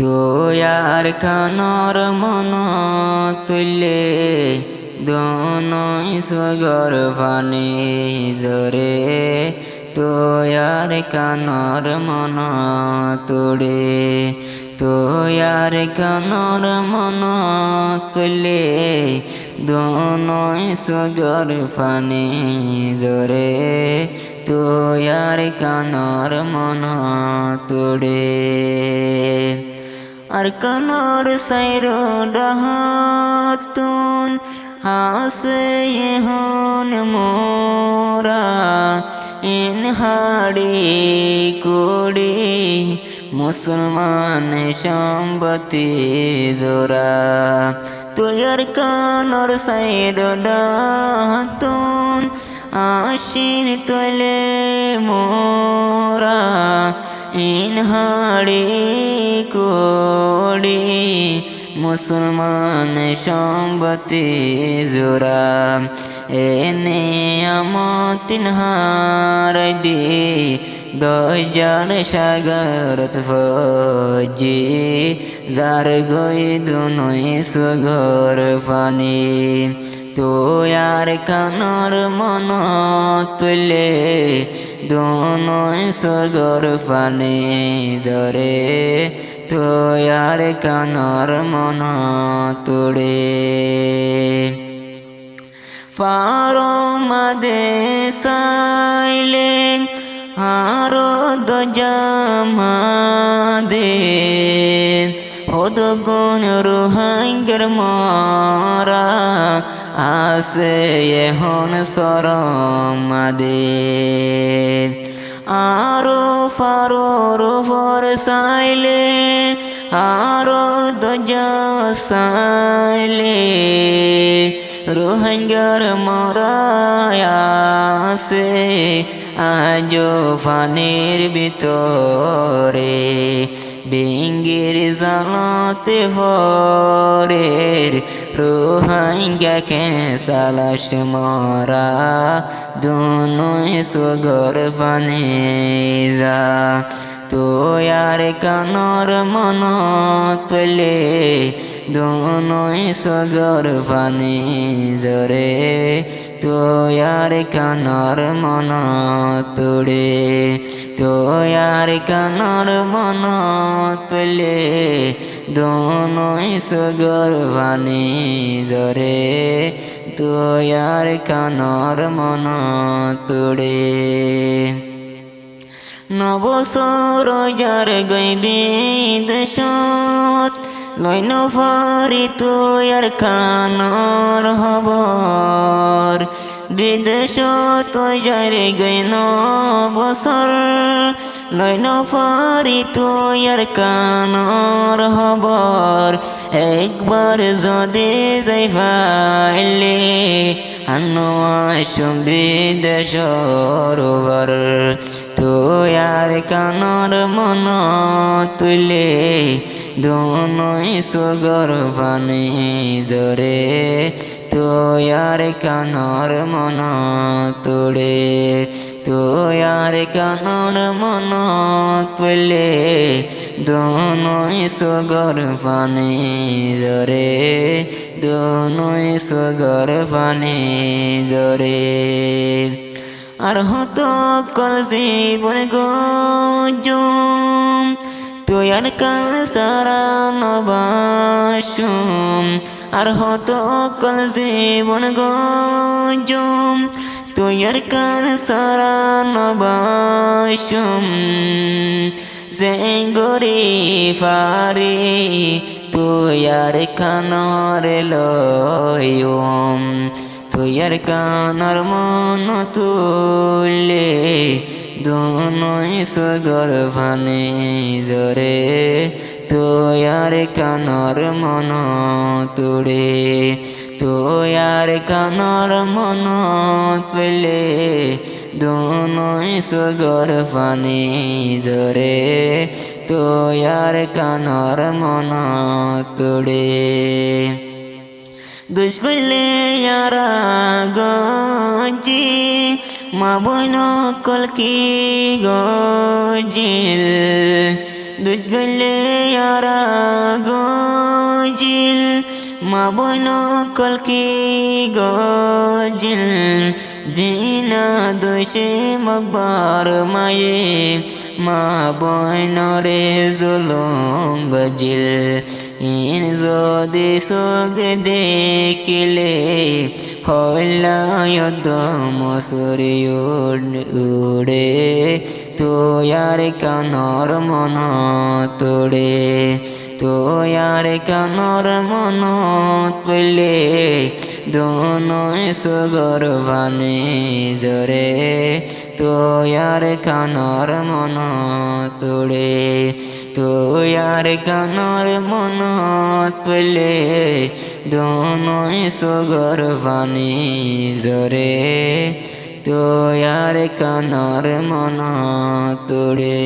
তুয়ার খানর মন তুলে দোনই সগর ফানি জরে তুয়ার কানর মন তুড়ে তুয়ার কানর মন তুলে দোনই সগর ফানি জরে তুয়ার কানর মন তুড়ে আর কানর সাইরো ডাহাতুন হাসে হন মোরা ইন হাড়ি কুড়ি মুসলমান সম্পত্তি জোরা তুয়ার কানর সাইরো ডাহাতুন আশিন তোলে মোরা ইন হাড়ি কোড়ি মুসলমান সম্পত্তি জোরা এনে আমতিন হারাই দি দয়াল সাগরত ফজি যার গই দুনই সগর ফানি তুয়ার কানর মন তুলে দোনই সগর ফানি জরে তুয়ার কানর মন তুড়ে ফারো মাদে সাইলে হারো দজামাদে হদ গুণ রুহাঙ্গের মারা আসে এখন সরমাদে আরো ফারো রোহর সাইলে আরো দজা সাইলে রোহাঙ্গার মরায়াসে আজো ফানের ভিতরে বেঙ্গের জানাতে হরের রোহাঙ্গা কে সালাশ মরা দোনই সগর ফানে যা তুয়ার কানর মন তুলে দোনই সগর ফানি জরে তুয়ার কানর মন তুড়ে তুয়ার কানর মন তুলে দোনই সগর ফানি জরে তুয়ার কানর মন তুড়ে নবসর যার গইবে দেশত লইন ফারি তুয়ার কানর হবর বিদেশ তুই যার গইন বসর লইন ফারি তুয়ার কানর হবর একবার যদি যাই ফাইলে আনো আসুম বিদেশর ওভার তুয়ার কানর মন তুলে দোনই সগর ফানি জরে তুয়ার কানর মন তুড়ে তুয়ার কানর মন তুলে দোনই সগর ফানি জরে দোনই সগর ফানি জরে আর হতো কল জীবন গজুম তুয়ার কান সারা নবাসুম আর হতো কল জীবন গজুম তুয়ার কান সারা নবাসুম জেঙ্গরি ফারি তুয়ার কানর লয়ুম তুয়ার কানর মন তুলে দোনই সগর ফানি জরে তুয়ার কানর মন তুড়ে তুয়ার কানর মন তুলে দোনই সগর ফানি জরে তুয়ার কানর মন তুড়ে দুষ্কলে यारा गंजी মা বইন কলকি গজিল দুজ গলে ইয়ারা গজিল মা বইন কলকি গজিল জিনা দোষে মকবার মায়ে মা বইন রে জুলুম গজিল ইন যদি সোগ দেখিলে হইলায়দ মসুরি উড়ে তোয়ার কানর মন তোড়ে তোয়ার কানর মন তুলে দোনই সুগর ভানে জরে তোয়ার কানর মন তোড়ে তোয়ার কানর মন তুলে দোনই সুগর ভানে জরে তোয়ার কানর মন তোড়ে।